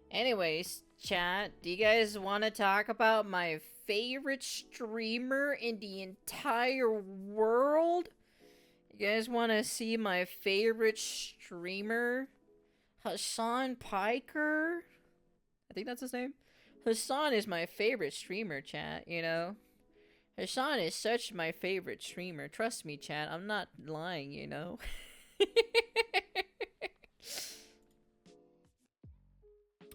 Anyways, chat, do you guys want to talk about my favorite streamer in the entire world? You guys want to see my favorite streamer? Hasan Piker? I think that's his name. Hasan is my favorite streamer, chat, you know? Hasan is such my favorite streamer. Trust me, chat, I'm not lying, you know?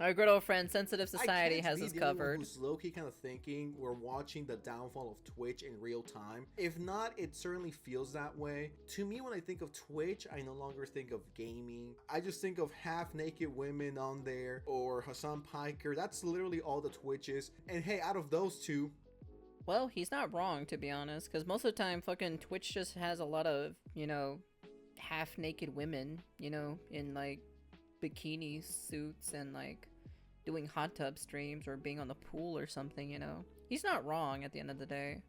Our good old friend, Sensitive Society, has us covered. Who's low-key kind of thinking we're watching the downfall of Twitch in real time. If not, it certainly feels that way. To me, when I think of Twitch, I no longer think of gaming. I just think of half-naked women on there, or Hasan Piker. That's literally all the Twitch is. And hey, out of those two, well, he's not wrong, to be honest, because most of the time, fucking Twitch just has a lot of, you know, half-naked women, you know, in, like, bikini suits and, like, doing hot tub streams or being on the pool or something, you know. He's not wrong at the end of the day.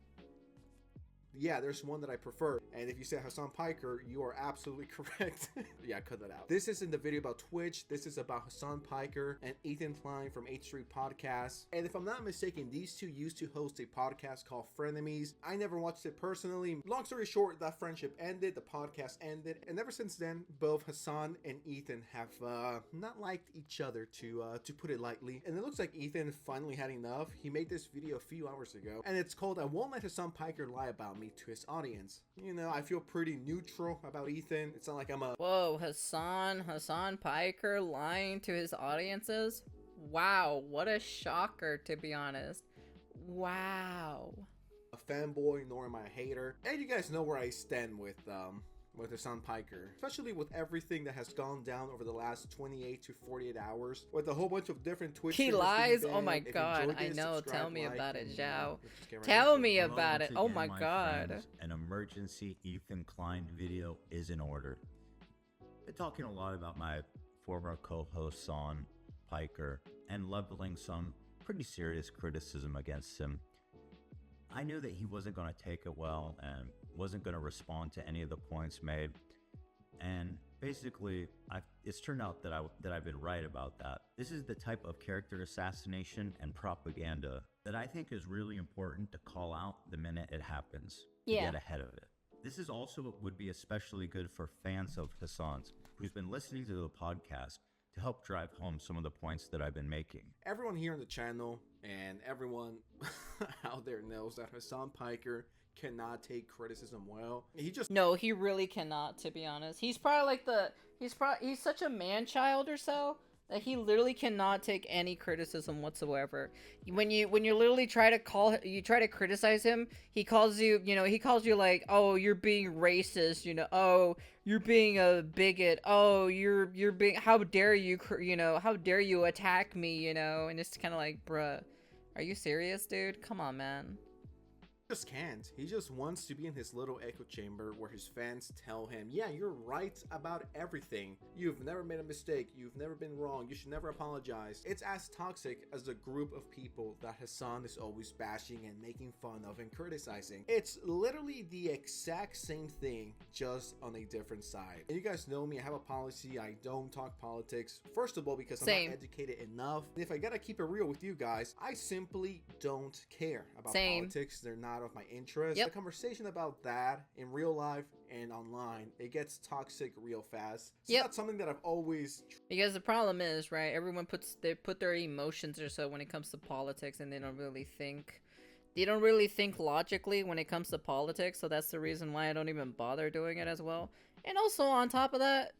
yeah, there's one that I prefer. And if you say Hasan Piker, you are absolutely correct. Yeah, cut that out. This isn't the video about Twitch. This is about Hasan Piker and Ethan Klein from H3 Podcast. And if I'm not mistaken, these two used to host a podcast called Frenemies. I never watched it personally. Long story short, that friendship ended, the podcast ended, and ever since then, both Hasan and Ethan have not liked each other, to put it lightly. And it looks like Ethan finally had enough. He made this video a few hours ago, and it's called "I Won't Let Hasan Piker Lie About Me" to his audience. You know, I feel pretty neutral about Ethan. It's not like I'm a whoa, Hasan Piker lying to his audiences? Wow, what a shocker, to be honest. Wow. fanboy nor am I a hater. And you guys know where I stand with Hasan Piker, especially with everything that has gone down over the last 28 to 48 hours with a whole bunch of different Twitch. He lies. Oh my god, I know. Tell me about it, Zhao. Tell me about it. Oh my god. Friends, an emergency Ethan Klein video is in order. Been talking a lot about my former co-host Hasan Piker and leveling some pretty serious criticism against him. I knew that he wasn't going to take it well and wasn't going to respond to any of the points made, and basically it's turned out that I've been right about that. This is the type of character assassination and propaganda that I think is really important to call out the minute it happens, to get ahead of it. This is also would be especially good for fans of Hasan's who's been listening to the podcast to help drive home some of the points that I've been making. Everyone here on the channel and everyone out there knows that Hasan Piker cannot take criticism well. No, he really cannot, to be honest. He's probably like he's such a man-child or so that he literally cannot take any criticism whatsoever. When you literally try to criticize him, he calls you like, oh, you're being racist, oh, you're being a bigot, oh, you're being, how dare you, how dare you attack me, and it's kind of like, bruh, are you serious, dude? Come on, man. Just can't. He just wants to be in his little echo chamber where his fans tell him, yeah, you're right about everything. You've never made a mistake. You've never been wrong. You should never apologize. It's as toxic as the group of people that Hasan is always bashing and making fun of and criticizing. It's literally the exact same thing, just on a different side. And you guys know me, I have a policy. I don't talk politics. First of all, because I'm not educated enough. And if I gotta keep it real with you guys, I simply don't care about politics. They're not of my interest. The conversation about that in real life and online, it gets toxic real fast. So that's something that I've always, because the problem is, right, everyone put their emotions or so when it comes to politics, and they don't really think logically when it comes to politics. So that's the reason why I don't even bother doing it as well. And also on top of that,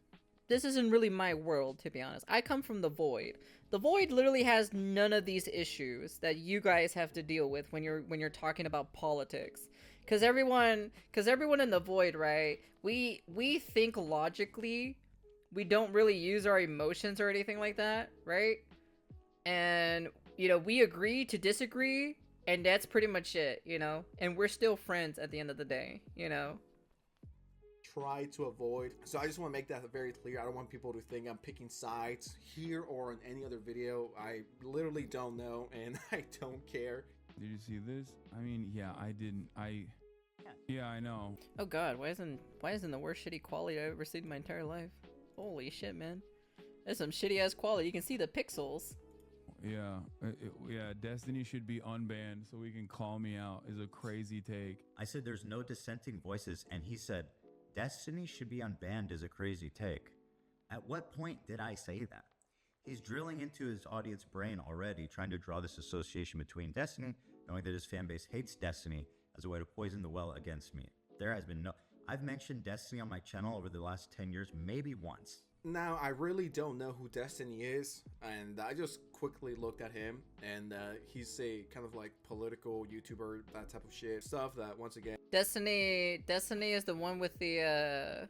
this isn't really my world, to be honest. I come from the Void. The Void literally has none of these issues that you guys have to deal with when you're talking about politics. Cause everyone in the Void, right? We think logically. We don't really use our emotions or anything like that, right? And we agree to disagree, and that's pretty much it, And we're still friends at the end of the day, try to avoid. So I just want to make that very clear. I don't want people to think I'm picking sides here or in any other video. I literally don't know, and I don't care. Did you see this? I mean, yeah, I didn't. Yeah, I know. Oh god, why isn't the worst shitty quality I've ever seen in my entire life? Holy shit, man. That's some shitty ass quality. You can see the pixels. Yeah. Destiny should be unbanned so we can call me out. Is a crazy take. I said there's no dissenting voices, and he said Destiny should be unbanned is a crazy take. At what point did I say that? He's drilling into his audience brain already, trying to draw this association between Destiny, knowing that his fan base hates Destiny, as a way to poison the well against me. There has been no... I've mentioned Destiny on my channel over the last 10 years, maybe once. Now, I really don't know who Destiny is, and I just quickly looked at him, and he's a kind of like political YouTuber, that type of shit. Stuff that, once again... Destiny is the one with the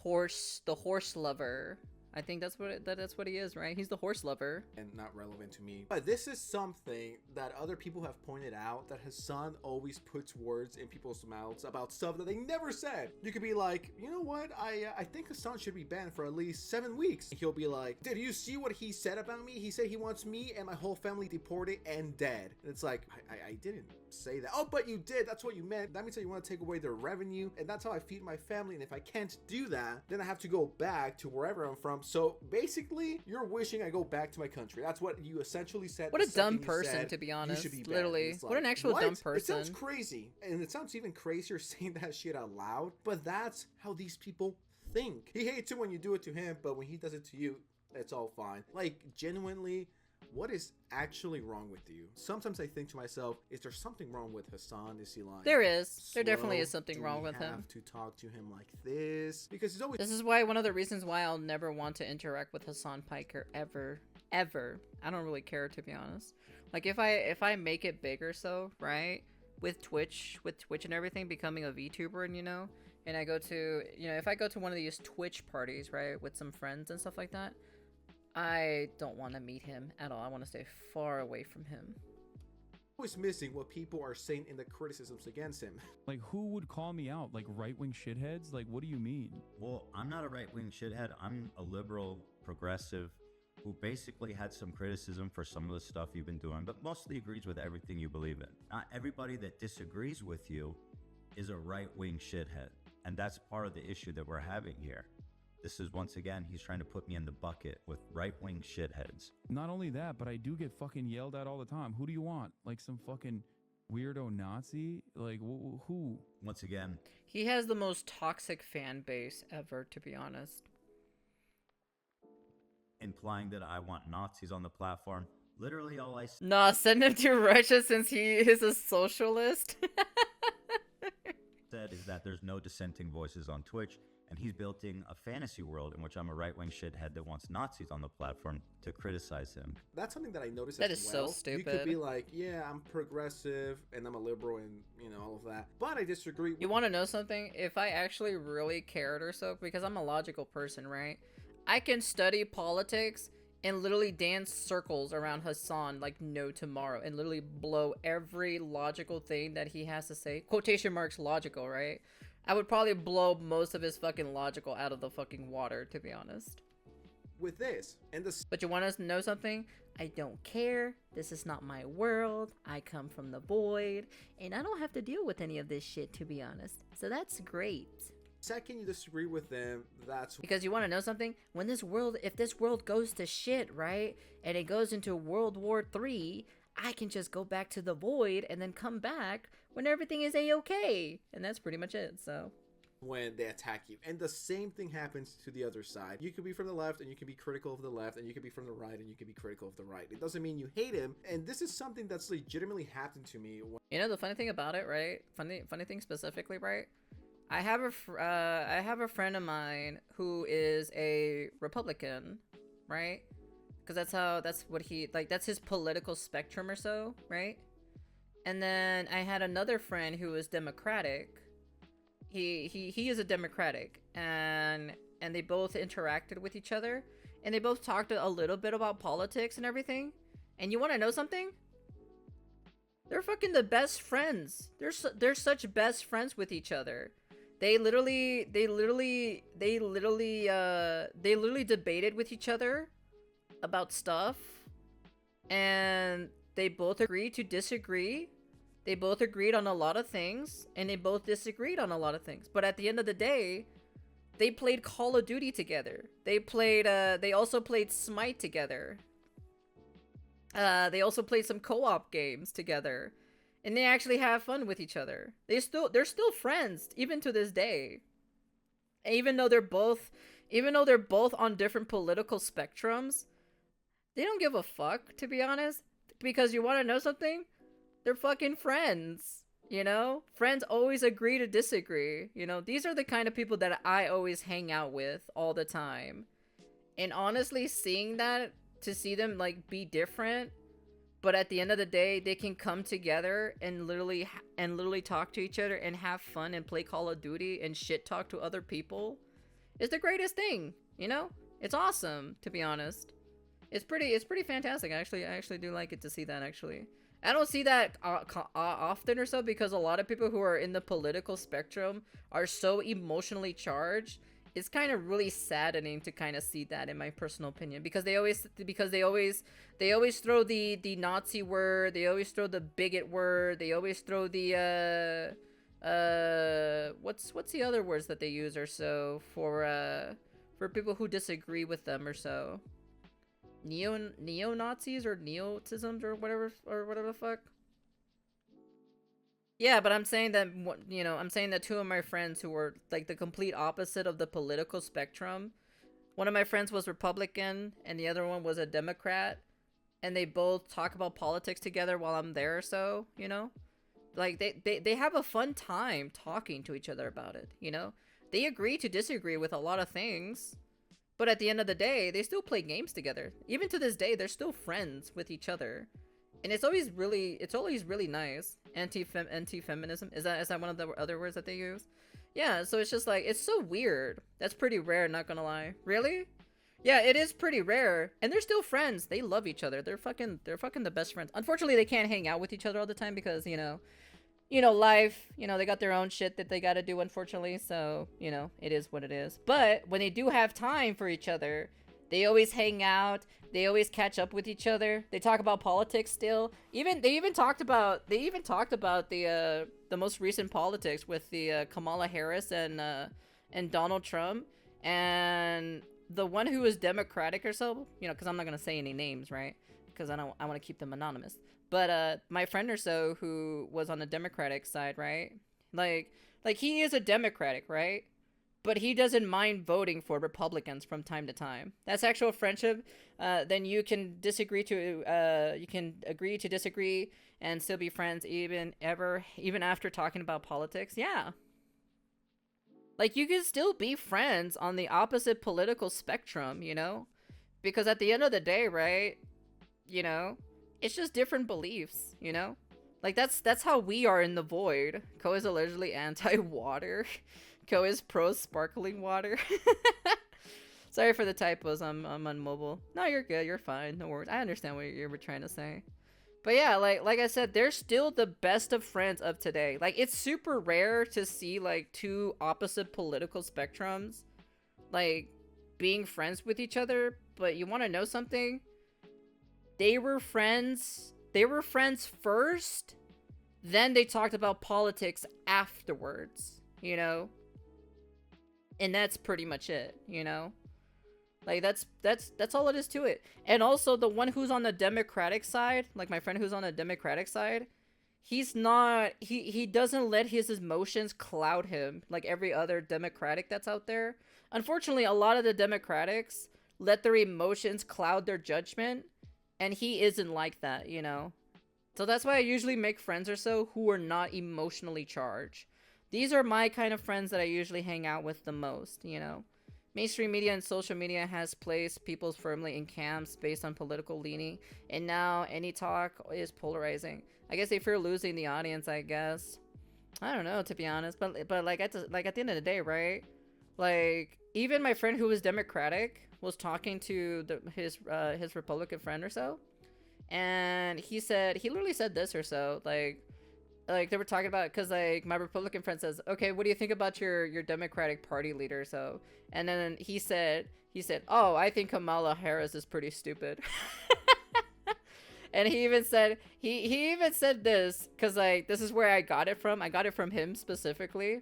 horse lover. I think that's what he is, right? He's the horse lover. And not relevant to me. But this is something that other people have pointed out, that Hasan always puts words in people's mouths about stuff that they never said. You could be like, you know what? I think Hasan should be banned for at least 7 weeks. He'll be like, did you see what he said about me? He said he wants me and my whole family deported and dead. And it's like, I didn't say that. Oh, but you did. That's what you meant. That means that you want to take away their revenue, and that's how I feed my family. And if I can't do that, then I have to go back to wherever I'm from. So basically, you're wishing I go back to my country. That's what you essentially said. What a dumb person, to be honest. You should be literally. Like, what an actual dumb person. It sounds crazy, and it sounds even crazier saying that shit out loud. But that's how these people think. He hates it when you do it to him, but when he does it to you, it's all fine. Like, genuinely, what is actually wrong with you? Sometimes I think to myself, is there something wrong with Hasan? Is he like... There is. There definitely is something wrong with him. Do we have to talk to him like this? Because he's always... This is why one of the reasons why I'll never want to interact with Hasan Piker ever. Ever. I don't really care, to be honest. Like, if I make it big or so, right? With Twitch and everything, becoming a VTuber, and and I go to, if I go to one of these Twitch parties, right, with some friends and stuff like that, I don't want to meet him at all. I want to stay far away from him. Always missing what people are saying in the criticisms against him. Like, who would call me out? Like, right-wing shitheads? Like, what do you mean? Well, I'm not a right-wing shithead. I'm a liberal progressive who basically had some criticism for some of the stuff you've been doing, but mostly agrees with everything you believe in. Not everybody that disagrees with you is a right-wing shithead, and that's part of the issue that we're having here. This is, once again, he's trying to put me in the bucket with right-wing shitheads. Not only that, but I do get fucking yelled at all the time. Who do you want? Like some fucking weirdo Nazi? Like, who? Once again, he has the most toxic fan base ever, to be honest. Implying that I want Nazis on the platform. Literally all I Nah, send him to Russia since he is a socialist. said is that there's no dissenting voices on Twitch, and he's building a fantasy world in which I'm a right-wing shithead that wants Nazis on the platform to criticize him. That's something that I noticed that as is well. So stupid. You could be like, yeah, I'm progressive and I'm a liberal and, all of that. But I disagree. You want to know something? If I actually really cared or so, because I'm a logical person, right? I can study politics and literally dance circles around Hasan like no tomorrow and literally blow every logical thing that he has to say. Quotation marks logical, right? I would probably blow most of his fucking logical out of the fucking water, to be honest. With this, and this... But you want us to know something? I don't care. This is not my world. I come from the void. And I don't have to deal with any of this shit, to be honest. So that's great. Second, you disagree with them, that's... Because you want to know something? If this world goes to shit, right? And it goes into World War III, I can just go back to the void and then come back when everything is a-okay. And that's pretty much it, so... When they attack you. And the same thing happens to the other side. You could be from the left and you can be critical of the left, and you could be from the right and you can be critical of the right. It doesn't mean you hate him. And this is something that's legitimately happened to me. The funny thing about it, right? Funny thing specifically, right? I have a friend of mine who is a Republican, right? Because that's his political spectrum or so, right? And then I had another friend who was Democratic. He is a Democratic, and they both interacted with each other, and they both talked a little bit about politics and everything. And you want to know something? They're fucking the best friends. They're such best friends with each other. They literally debated with each other about stuff, and they both agreed to disagree. They both agreed on a lot of things, and they both disagreed on a lot of things. But at the end of the day, they played Call of Duty together. They also played Smite together. They also played some co-op games together. And they actually have fun with each other. They're still friends, even to this day. Even though they're both on different political spectrums, they don't give a fuck, to be honest. Because you want to know something? They're fucking friends, you know? Friends always agree to disagree, you know? These are the kind of people that I always hang out with all the time. And honestly, seeing that, to see them, like, be different, but at the end of the day, they can come together and literally talk to each other and have fun and play Call of Duty and shit talk to other people, is the greatest thing, you know? It's awesome, to be honest. It's pretty fantastic. I actually do like it to see that, actually. I don't see that often or so, because a lot of people who are in the political spectrum are so emotionally charged. It's kind of really saddening to kind of see that, in my personal opinion, because they always throw the Nazi word, they always throw the bigot word, they always throw the what's the other words that they use or so for people who disagree with them or so. Neo-Nazis or neo-tisms or whatever the fuck. Yeah, but I'm saying that, you know, I'm saying that two of my friends who were like the complete opposite of the political spectrum. One of my friends was Republican and the other one was a Democrat, and they both talk about politics together while I'm there, so, you know? Like, they have a fun time talking to each other about it, you know? They agree to disagree with a lot of things, but at the end of the day, they still play games together. Even to this day, they're still friends with each other. And it's always really nice. Anti-feminism. Is that one of the other words that they use? Yeah, so it's just like, it's so weird. That's pretty rare, not gonna lie. Really? Yeah, it is pretty rare. And they're still friends. They love each other. They're fucking the best friends. Unfortunately, they can't hang out with each other all the time because, you know, life, you know, they got their own shit that they gotta do, unfortunately. So, you know, it is what it is. But when they do have time for each other, they always hang out. They always catch up with each other. They talk about politics still. They even talked about the most recent politics with the Kamala Harris and Donald Trump, and the one who was Democratic or so, you know, because I'm not gonna say any names, right? Because I want to keep them anonymous. But my friend or so who was on the Democratic side, right? Like he is a Democratic, right? But he doesn't mind voting for Republicans from time to time. That's actual friendship. Then you can agree to disagree and still be friends even after talking about politics. Yeah. Like, you can still be friends on the opposite political spectrum, you know? Because at the end of the day, right, you know, it's just different beliefs, you know? Like, that's how we are in the Void. Ko is allegedly anti-water. Ko is pro sparkling water. Sorry for the typos. I'm on mobile. No, you're good. You're fine. No worries. I understand what you were trying to say. But yeah, like I said, they're still the best of friends of today. Like, it's super rare to see like two opposite political spectrums like being friends with each other. But you want to know something? They were friends first, then they talked about politics afterwards, you know? And that's pretty much it, you know? Like, that's all it is to it. And also, the one who's on the Democratic side, like my friend who's on the Democratic side, he's not, he doesn't let his emotions cloud him like every other Democratic that's out there. Unfortunately, a lot of the Democrats let their emotions cloud their judgment, and he isn't like that, you know? So that's why I usually make friends or so who are not emotionally charged. These are my kind of friends that I usually hang out with the most, you know? Mainstream media and social media has placed people firmly in camps based on political leaning, and now any talk is polarizing. I guess they fear losing the audience, I guess. I don't know, to be honest, but like at the end of the day, right? Like, even my friend who was Democratic was talking to his Republican friend or so, and he literally said this or so, like they were talking about, because like my Republican friend says, okay, what do you think about your Democratic Party leader? So, and then he said, oh, I think Kamala Harris is pretty stupid. And he even said this, because like this is where I got it from. I got it from him specifically.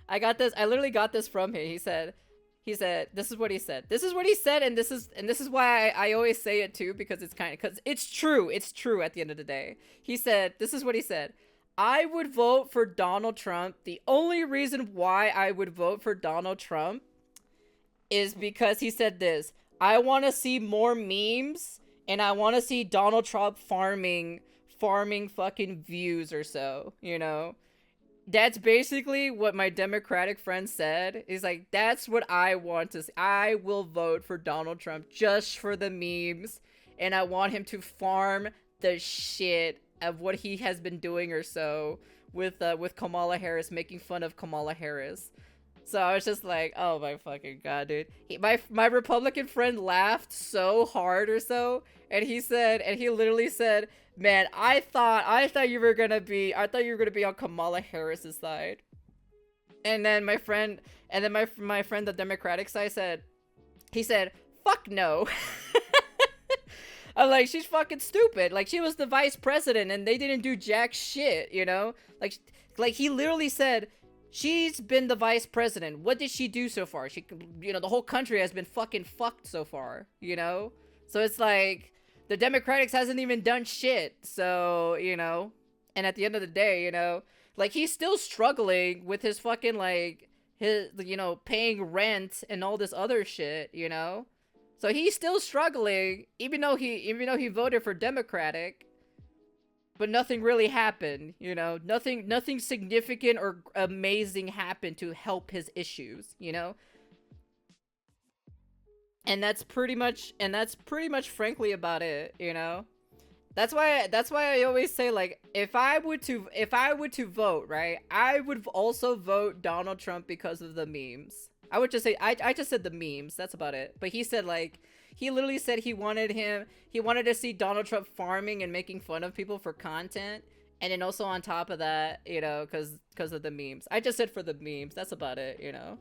I got this. I literally got this from him. He said, this is what he said. This is what he said, and this is why I always say it too, because it's true. It's true at the end of the day. He said, this is what he said. I would vote for Donald Trump. The only reason why I would vote for Donald Trump is because he said this. I want to see more memes, and I want to see Donald Trump farming fucking views or so, you know? That's basically what my Democratic friend said. He's like, that's what I want to see. I will vote for Donald Trump just for the memes, and I want him to farm the shit of what he has been doing or so with Kamala Harris, making fun of Kamala Harris. So I was just like, oh my fucking god, dude. My Republican friend laughed so hard or so, and he literally said, man, I thought you were gonna be on Kamala Harris's side. And then my friend, the Democratic side he said, fuck no. I'm like, she's fucking stupid. Like, she was the vice president and they didn't do jack shit, you know? Like he literally said, she's been the vice president. What did she do so far? She, you know, the whole country has been fucking fucked so far, you know? So it's like, the Democrats hasn't even done shit. So, you know, and at the end of the day, you know, like, he's still struggling with his fucking, like, his, you know, paying rent and all this other shit, you know? So he's still struggling, even though he voted for Democratic, but nothing really happened, you know? Nothing significant or amazing happened to help his issues, you know? And that's pretty much frankly about it, you know? That's why I always say, like, if I would to vote, right, I would also vote Donald Trump because of the memes. I would just say, I just said the memes, that's about it. But he said, like, he literally said he wanted to see Donald Trump farming and making fun of people for content. And then also on top of that, you know, because of the memes. I just said for the memes, that's about it, you know?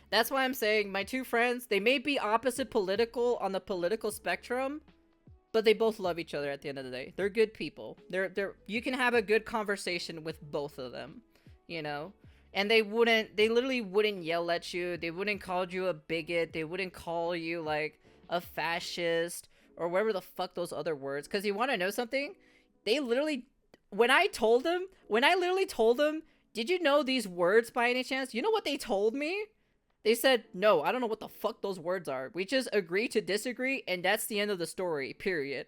That's why I'm saying my two friends, they may be opposite on the political spectrum, but they both love each other at the end of the day. They're good people. You can have a good conversation with both of them, you know? And they literally wouldn't yell at you. They wouldn't call you a bigot. They wouldn't call you, like, a fascist or whatever the fuck those other words. Because you want to know something? They literally, when I literally told them, did you know these words by any chance? You know what they told me? They said, no, I don't know what the fuck those words are. We just agree to disagree, and that's the end of the story, period.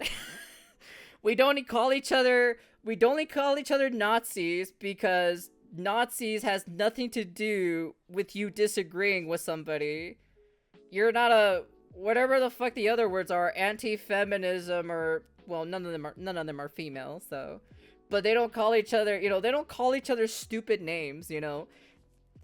We don't call each other Nazis because Nazis has nothing to do with you disagreeing with somebody. You're not a, whatever the fuck the other words are, anti-feminism, or, well, none of them are female, so. But they don't call each other, you know, they don't call each other stupid names, you know.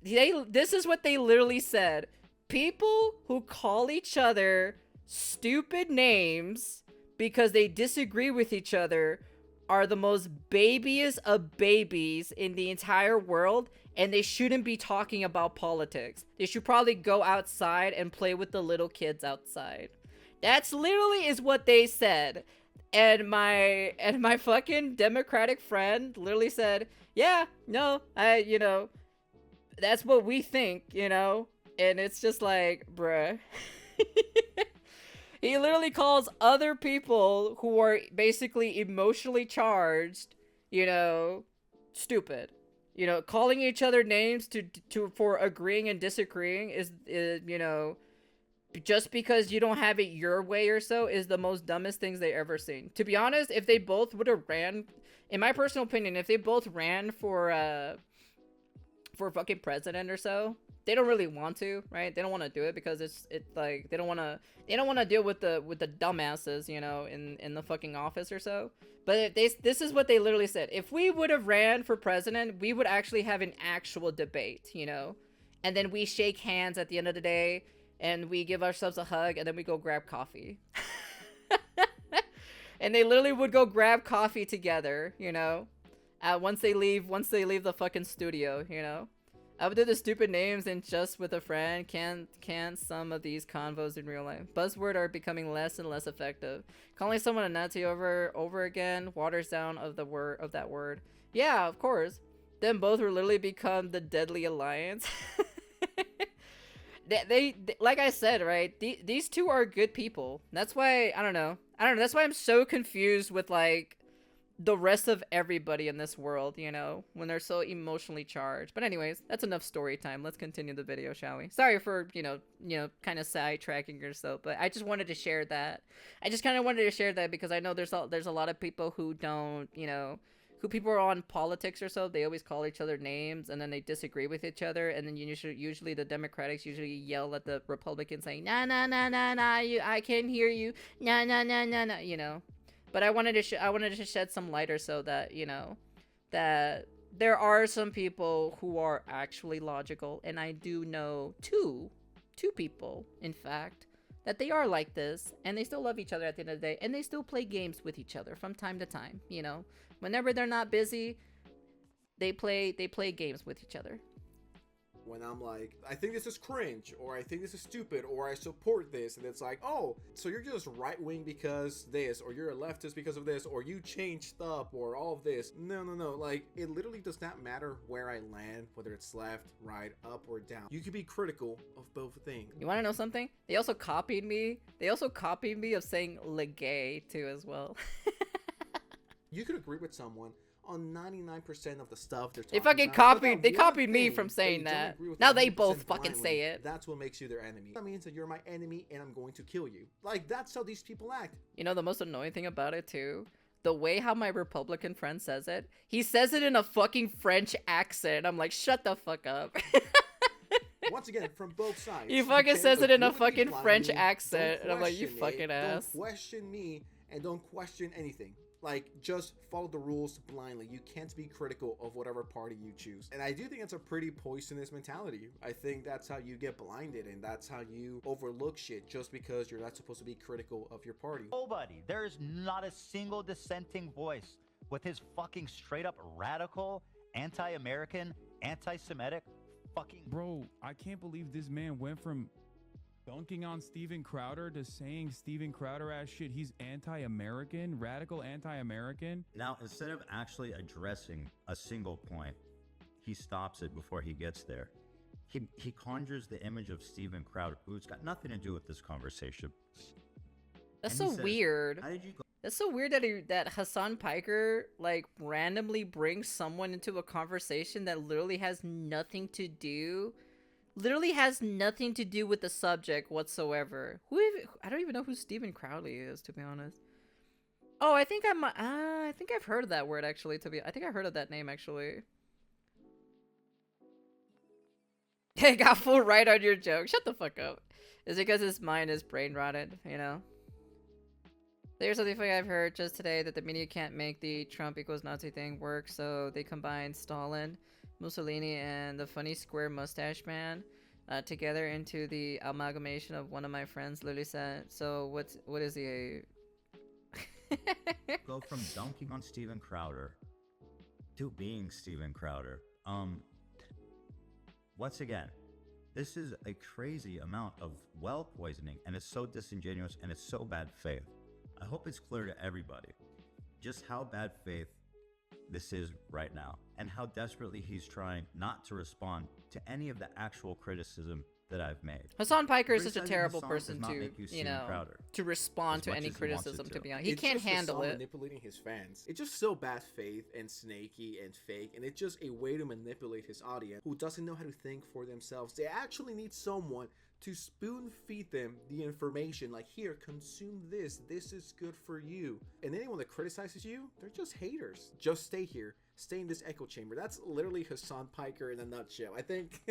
This is what they literally said. People who call each other stupid names because they disagree with each other are the most babiest of babies in the entire world, and they shouldn't be talking about politics. They should probably go outside and play with the little kids outside. That's literally is what they said. And my fucking Democratic friend literally said, yeah, no, you know, that's what we think, you know? And it's just like, bruh. He literally calls other people who are basically emotionally charged, you know, stupid. You know, calling each other names for agreeing and disagreeing is, you know, just because you don't have it your way or so, is the most dumbest things they ever seen. To be honest, if they both would have ran, in my personal opinion, if they both ran for fucking president or so, they don't really want to, right? They don't want to do it because it's like they don't want to deal with the dumbasses, you know, in the fucking office or so. But this is what they literally said. If we would have ran for president, we would actually have an actual debate, you know, and then we shake hands at the end of the day and we give ourselves a hug and then we go grab coffee. And they literally would go grab coffee together, you know, once they leave the fucking studio, you know. I would do the stupid names and just with a friend. Can some of these convos in real life. Buzzword are becoming less and less effective. Calling someone a Nazi over again waters down of that word. Yeah, of course. them both will literally become the deadly alliance. They like I said, right? These two are good people. That's why I don't know. That's why I'm so confused with like the rest of everybody in this world, you know, when they're so emotionally charged. But anyways, that's enough story time. Let's continue the video, shall we? Sorry for, you know, kind of sidetracking yourself, but I just wanted to share that. I just kind of wanted to share that because I know there's a lot of people who don't, you know, who people are on politics or so, they always call each other names and then they disagree with each other, and then usually the Democrats usually yell at the Republicans saying, nah, nah, nah, nah, nah, I can't hear you, nah, nah, nah, nah, nah, you know. But I wanted to shed some light or so that, you know, that there are some people who are actually logical, and I do know two people, in fact, that they are like this, and they still love each other at the end of the day, and they still play games with each other from time to time, you know. Whenever they're not busy, they play games with each other. When I'm like, I think this is cringe, or I think this is stupid, or I support this, and it's like, oh, so you're just right wing because this, or you're a leftist because of this, or you changed up, or all of this. No, like, it literally does not matter where I land, whether it's left, right, up, or down. You can be critical of both things. You want to know something? They also copied me of saying legay too as well. You could agree with someone on 99% of the stuff they're They talking fucking about, copied. They copied me from saying that. Now they both fucking say it. That's what makes you their enemy. That means that you're my enemy and I'm going to kill you. Like, that's how these people act. You know the most annoying thing about it too? The way how my Republican friend says it. He says it in a fucking French accent. I'm like, shut the fuck up. Once again, from both sides. He fucking says it in a fucking French blindly. accent. Don't And I'm like, you question fucking it. ass. Don't question me and don't question anything. Like, just follow the rules blindly. You can't be critical of whatever party you choose. And I do think it's a pretty poisonous mentality. I think that's how you get blinded, and that's how you overlook shit just because you're not supposed to be critical of your party. Nobody. There is not a single dissenting voice with his fucking straight up radical, anti-American, anti-Semitic fucking... Bro, I can't believe this man went from dunking on Steven Crowder to saying Steven Crowder ass shit. He's anti-American, radical anti-American. Now, instead of actually addressing a single point, he stops it before he gets there. He conjures the image of Steven Crowder, who's got nothing to do with this conversation. That's And so he says, weird. How did you go? That's so weird that Hasan Piker like randomly brings someone into a conversation that literally has nothing to do with the subject whatsoever. I don't even know who Stephen Crowley is, to be honest. Oh, I think I've heard of that word actually. I think I heard of that name actually. Hey, got full right on your joke. Shut the fuck up. Is it because his mind is brain rotted? You know. There's something funny I've heard just today that the media can't make the Trump equals Nazi thing work, so they combine Stalin, Mussolini, and the funny square mustache man together into the amalgamation of one of my friends literally said. So what is he? Go from dunking on Steven Crowder to being Steven Crowder. Once again, this is a crazy amount of well poisoning, and it's so disingenuous and it's so bad faith. I hope it's clear to everybody just how bad faith this is right now, and how desperately he's trying not to respond to any of the actual criticism that I've made. Hasan Piker is such a Criticizing terrible Hasan person does not to, make you you Steven know, Crowder to respond as to much any as he wants criticism, it to to. be honest. He It's can't just handle Hasan it. manipulating his fans. It's just so bad faith and snaky and fake, and it's just a way to manipulate his audience who doesn't know how to think for themselves. They actually need someone to spoon feed them the information, like, here, consume this is good for you. And anyone that criticizes you, they're just haters. Just stay here, stay in this echo chamber. That's literally Hasan Piker in a nutshell. I think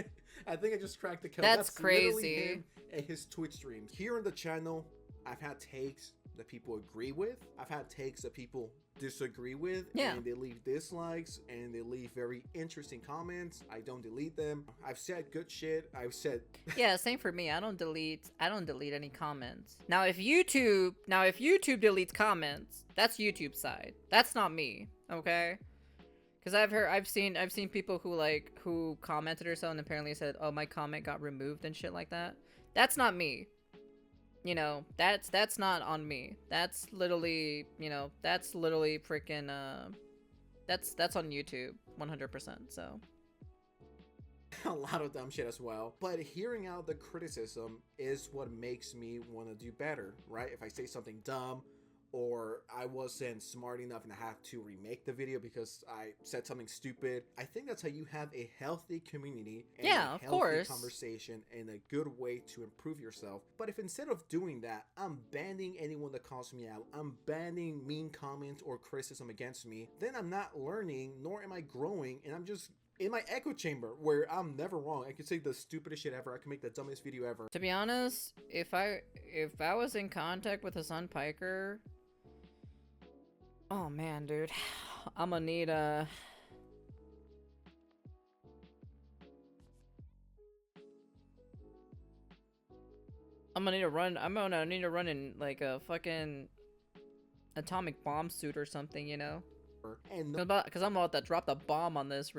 I just cracked the code. That's literally crazy. him and his Twitch streams. Here on the channel, I've had takes that people agree with. I've had takes that people disagree with, Yeah. and they leave dislikes and they leave very interesting comments. I don't delete them. I've said good shit. I've said Yeah, same for me. I don't delete any comments. Now if YouTube deletes comments, that's YouTube's side. That's not me, okay? Because I've seen people who commented or so and apparently said, "Oh, my comment got removed" and shit like that. That's not me. You know, that's not on me. That's literally, freaking that's on YouTube. 100%. So a lot of dumb shit as well. But hearing out the criticism is what makes me want to do better, right? If I say something dumb, or I wasn't smart enough and I have to remake the video because I said something stupid, I think that's how you have a healthy community and yeah, a of healthy course. conversation and a good way to improve yourself. But if instead of doing that, I'm banning anyone that calls me out, I'm banning mean comments or criticism against me, then I'm not learning, nor am I growing, and I'm just in my echo chamber where I'm never wrong. I can say the stupidest shit ever. I can make the dumbest video ever. To be honest, if I was in contact with Hasan Piker, oh man, dude, I'm gonna need a. I'm gonna need to run. I'm gonna need to run in like a fucking atomic bomb suit or something, you know? And Because I'm about to drop the bomb on this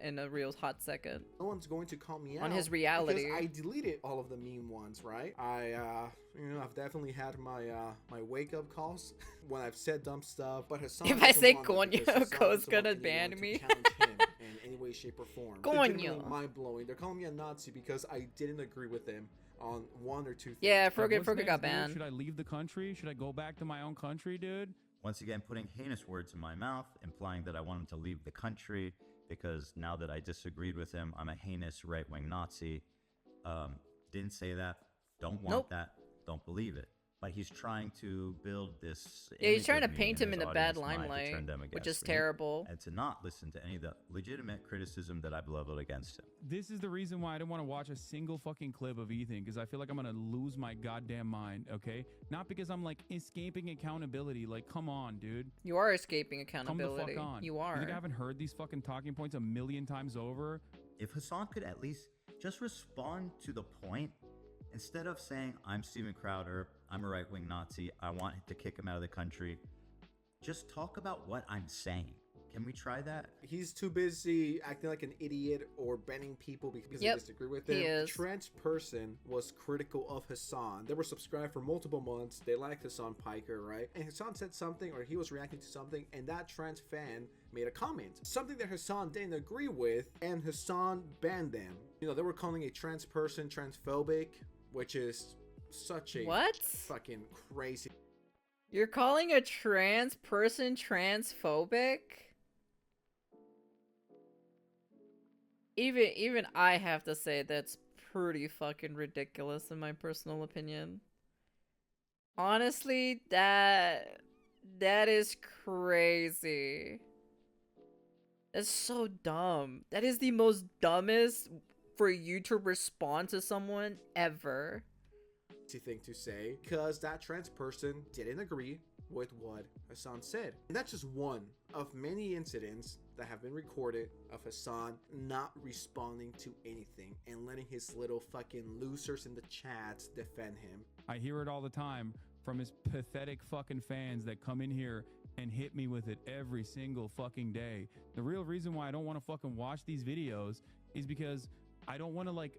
in a real hot second. no one's going to call me out On his reality. because I deleted all of the mean ones, right? I've definitely had my my wake up calls when I've said dumb stuff. But Hasan If I doesn't say want it because coño, Hasan Co's doesn't want gonna anyone ban to me. challenge him in any way, shape, or form. Coño. Mind blowing. They're calling me a Nazi because I didn't agree with them on one or two things. Yeah, Like, Frogger what's next, got dude? banned. Should I leave the country? Should I go back to my own country, dude? Once again, putting heinous words in my mouth, implying that I want him to leave the country because now that I disagreed with him, I'm a heinous right-wing Nazi. Didn't say that. Don't want Nope. that. Don't believe it. But he's trying to build this. Yeah, he's image trying to of me paint and him in his a bad audience mind to limelight, turn them which against is me, terrible. and to not listen to any of the legitimate criticism that I've leveled against him. This is the reason why I didn't want to watch a single fucking clip of Ethan, because I feel like I'm gonna lose my goddamn mind, okay? Not because I'm like escaping accountability. Like, come on, dude. You are escaping Come accountability. the fuck on. You are. You think I haven't heard these fucking talking points a million times over? If Hasan could at least just respond to the point, instead of saying, I'm Steven Crowder, I'm a right-wing Nazi, I want to kick him out of the country, just talk about what I'm saying. Can we try that? He's too busy acting like an idiot or banning people because Yep, they disagree with he him. is. Trans person was critical of Hasan. They were subscribed for multiple months. They liked Hasan Piker, right? And Hasan said something, or he was reacting to something, and that trans fan made a comment. Something that Hasan didn't agree with, and Hasan banned them. You know, they were calling a trans person transphobic, which is such a What? fucking crazy. You're calling a trans person transphobic? Even I have to say that's pretty fucking ridiculous in my personal opinion. Honestly, that is crazy. That's so dumb. That is the most dumbest for you to respond to someone ever. Thing to say because that trans person didn't agree with what Hasan said. And that's just one of many incidents that have been recorded of Hasan not responding to anything and letting his little fucking losers in the chats defend him. I hear it all the time from his pathetic fucking fans that come in here and hit me with it every single fucking day. The real reason why I don't want to fucking watch these videos is because I don't want to like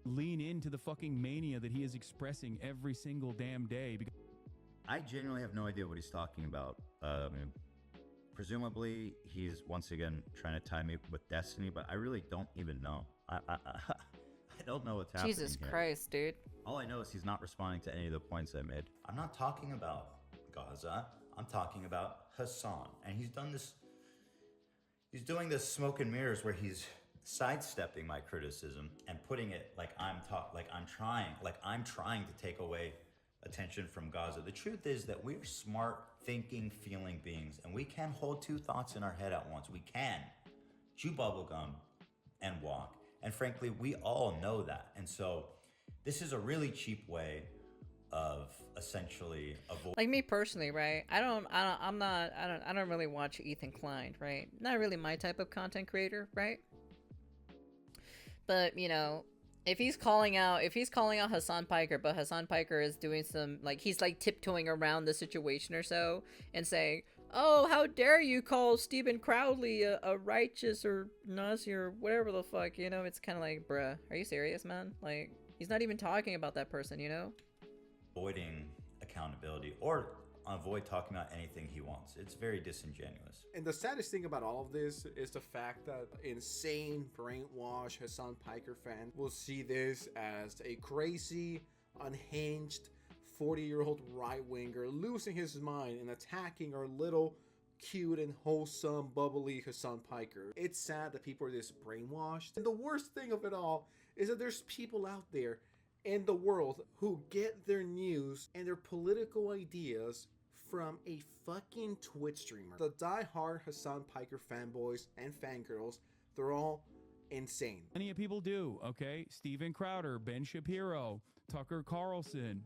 lean into the fucking mania that he is expressing every single damn day. Because I genuinely have no idea what he's talking about. Presumably, he's once again trying to tie me with destiny, but I really don't even know. I don't know what's happening Jesus here. Christ, dude. All I know is he's not responding to any of the points I made. I'm not talking about Gaza. I'm talking about Hasan. And he's done this. He's doing this smoke and mirrors where he's sidestepping my criticism and putting it like I'm trying to take away attention from Gaza. The truth is that we're smart, thinking, feeling beings, and we can hold two thoughts in our head at once. We can chew bubblegum and walk. And frankly, we all know that. And so this is a really cheap way of essentially avoiding. Like me personally, right? I don't really watch Ethan Klein, right? Not really my type of content creator, right? But, you know, if he's calling out Hasan Piker, but Hasan Piker is doing some, like, he's like tiptoeing around the situation or so and saying, oh, how dare you call Stephen Crowley a righteous or Nazi or whatever the fuck, you know? It's kind of like, bruh, are you serious, man? Like, he's not even talking about that person, you know? Avoiding accountability, or avoid talking about anything he wants. It's very disingenuous. And the saddest thing about all of this is the fact that insane, brainwashed Hasan Piker fan will see this as a crazy, unhinged 40-year-old right-winger losing his mind and attacking our little cute and wholesome, bubbly Hasan Piker. It's sad that people are this brainwashed. And the worst thing of it all is that there's people out there in the world who get their news and their political ideas from a fucking Twitch streamer. The die-hard Hasan Piker fanboys and fangirls, they're all insane. Plenty of people do, okay? Steven Crowder, Ben Shapiro, Tucker Carlson,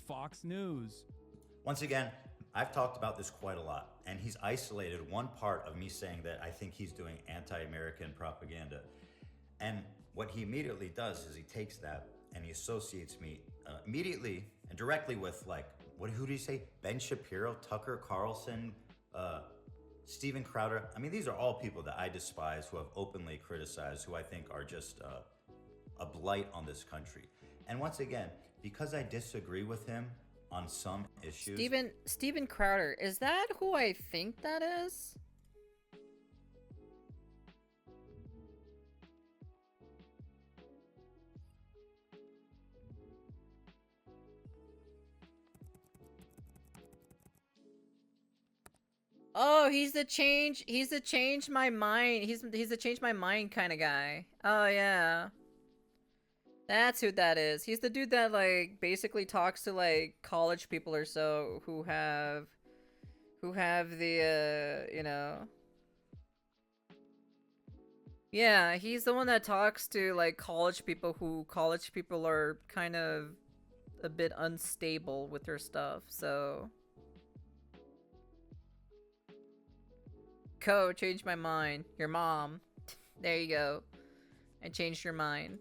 Fox News. Once again, I've talked about this quite a lot, and he's isolated one part of me saying that I think he's doing anti-American propaganda. And what he immediately does is he takes that and he associates me immediately and directly with, like, who do you say? Ben Shapiro, Tucker Carlson, Steven Crowder. I mean, these are all people that I despise, who have openly criticized, who I think are just a blight on this country. And once again, because I disagree with him on some issues. Steven Crowder, is that who I think that is? Oh, he's the change my mind. He's the change my mind kind of guy. Oh yeah. That's who that is. He's the dude that, like, basically talks to, like, college people or so who have the, you know. Yeah, he's the one that talks to, like, college people are kind of a bit unstable with their stuff, so. Changed my mind. Your mom. There you go. I changed your mind.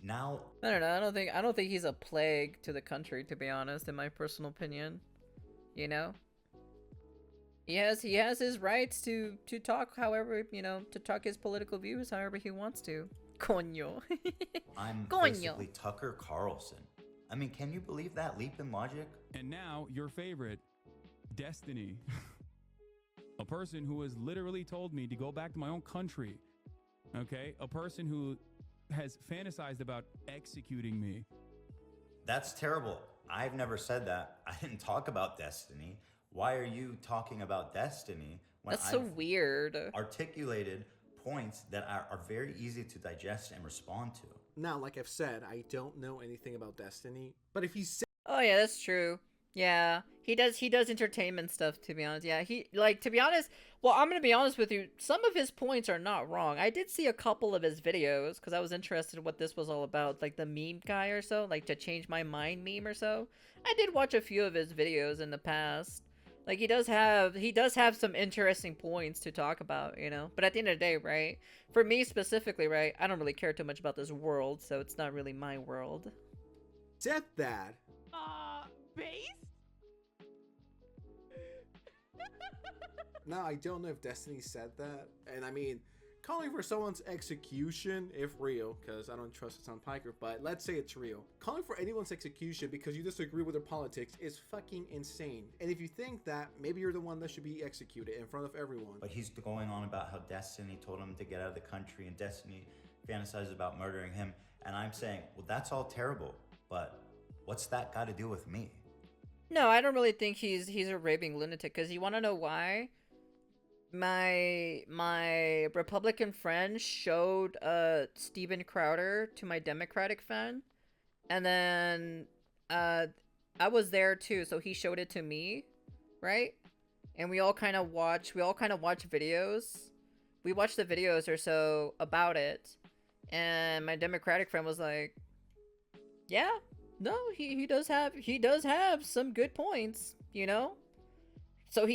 Now, I don't know. I don't think he's a plague to the country, to be honest, in my personal opinion. You know? He has his rights to talk however, you know, to talk his political views however he wants to. Coño. I'm Coño. basically Tucker Carlson. I mean, can you believe that leap in logic? And now, your favorite, Destiny. A person who has literally told me to go back to my own country. Okay? A person who has fantasized about executing me. That's terrible. I've never said that. I didn't talk about Destiny. Why are you talking about Destiny when That's so weird. articulated points that are very easy to digest and respond to? Now, like I've said, I don't know anything about Destiny, but if he said Oh yeah, that's true. Yeah, he does entertainment stuff, to be honest. Yeah, to be honest, well, I'm gonna be honest with you, some of his points are not wrong. I did see a couple of his videos, because I was interested in what this was all about, like the meme guy or so, like to change my mind meme or so. I did watch a few of his videos in the past. Like, he does have some interesting points to talk about, you know? But at the end of the day, right, for me specifically, right, I don't really care too much about this world, so it's not really my world. that, Based? now I don't know if Destiny said that, and I mean, calling for someone's execution, if real, because I don't trust Hasan Piker, but let's say it's real. Calling for anyone's execution because you disagree with their politics is fucking insane. And if you think that, maybe you're the one that should be executed in front of everyone. But he's going on about how Destiny told him to get out of the country and Destiny fantasizes about murdering him. And I'm saying, well, that's all terrible, but what's that got to do with me? No, I don't really think he's a raving lunatic, because you want to know why? My Republican friend showed Steven Crowder to my Democratic friend, and then I was there too, so he showed it to me, right? And we all kind of watch videos. We watched the videos or so about it, and my Democratic friend was like, "Yeah, no, he does have some good points, you know." So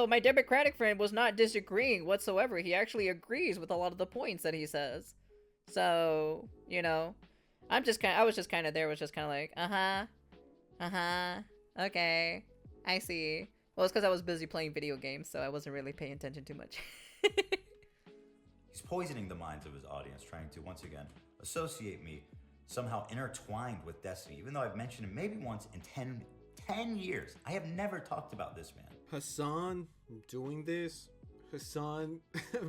my Democratic friend was not disagreeing whatsoever. He actually agrees with a lot of the points that he says. So, you know, I was just kind of like, okay, I see. Well, it's because I was busy playing video games, so I wasn't really paying attention too much. He's poisoning the minds of his audience, trying to, once again, associate me somehow intertwined with Destiny, even though I've mentioned him maybe once in 10 years. I have never talked about this man. Hasan doing this, Hasan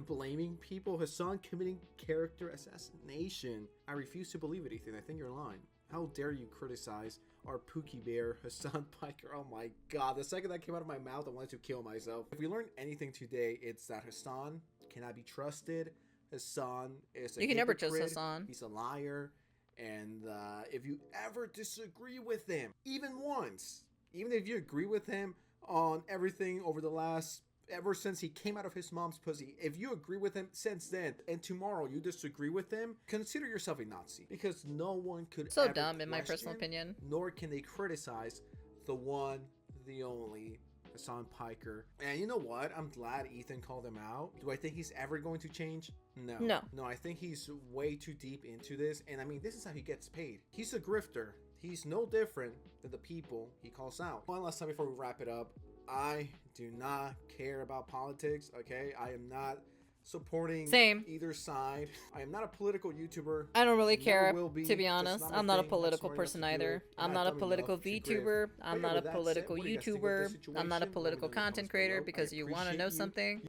blaming people, Hasan committing character assassination. I refuse to believe it, Ethan. I think you're lying. How dare you criticize our Pookie Bear, Hasan Piker? Oh my god, the second that came out of my mouth, I wanted to kill myself. If we learned anything today, it's that Hasan cannot be trusted. Hasan is a You can never trust hypocrite. Hasan. He's a liar. And if you ever disagree with him, even once, even if you agree with him on everything over the last, ever since he came out of his mom's pussy, if you agree with him since then, and tomorrow you disagree with him, consider yourself a Nazi. Because no one could So ever dumb, in my personal question, opinion. nor can they criticize the one, the only Hasan Piker. And you know what? I'm glad Ethan called him out. Do I think he's ever going to change? No. No, I think he's way too deep into this. And I mean, this is how he gets paid. He's a grifter. He's no different than the people he calls out. One last time before we wrap it up. I do not care about politics, okay? I am not supporting Same. either side. I am not a political YouTuber. I don't really Never care, will be. to be That's honest. not my I'm not a thing. political Not smart person enough to do either. it. I'm Not not a dumb political enough to grif. VTuber. But I'm yeah, not a with that said, political what do you guys think of this YouTuber. I'm not a situation? Let me political know in the comments content creator below. because I you want to appreciate know you. something.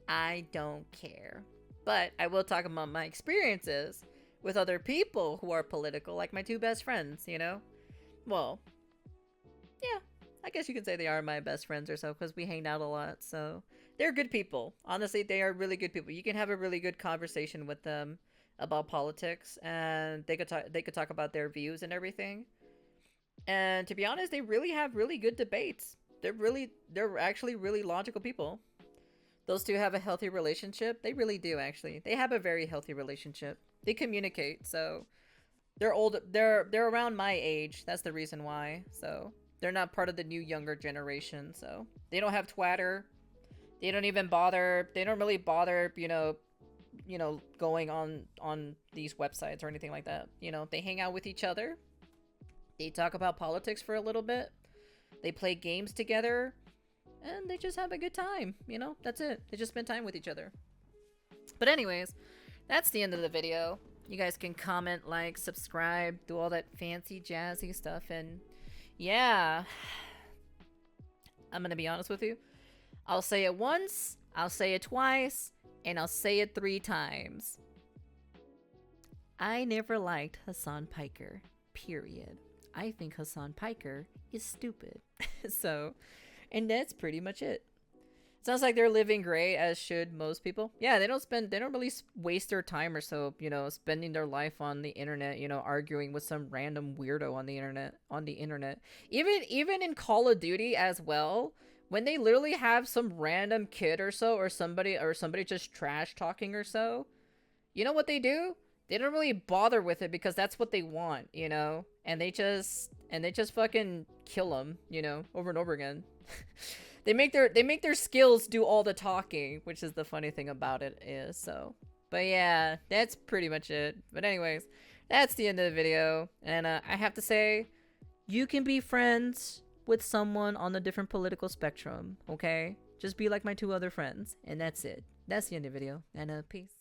I don't care. But I will talk about my experiences with other people who are political, like my two best friends, you know? Well, yeah, I guess you could say they are my best friends or so because we hang out a lot. So they're good people. Honestly, they are really good people. You can have a really good conversation with them about politics, and they could talk about their views and everything. And to be honest, they really have really good debates. They're actually really logical people. Those two have a healthy relationship. They really do, actually. They have a very healthy relationship. They communicate, so they're old. They're around my age. That's the reason why. So they're not part of the new younger generation. So they don't have Twitter. They don't even bother. They don't really bother, going on these websites or anything like that. You know, they hang out with each other. They talk about politics for a little bit. They play games together. And they just have a good time, you know? That's it. They just spend time with each other. But anyways, that's the end of the video. You guys can comment, like, subscribe, do all that fancy, jazzy stuff. And yeah, I'm gonna be honest with you. I'll say it once, I'll say it twice, and I'll say it 3 times. I never liked Hasan Piker, period. I think Hasan Piker is stupid. So... and that's pretty much it. Sounds like they're living great, as should most people. Yeah, they don't really waste their time or so, spending their life on the internet, arguing with some random weirdo on the internet. Even in Call of Duty as well, when they literally have some random kid or so, or somebody just trash talking or so, you know what they do? They don't really bother with it because that's what they want, and they just fucking kill them, over and over again. They make their skills do all the talking, which is the funny thing about it is. So, but yeah, that's pretty much it. But anyways, that's the end of the video. And I have to say, you can be friends with someone on a different political spectrum, okay? Just be like my 2 other friends, and that's it. That's the end of the video. And peace.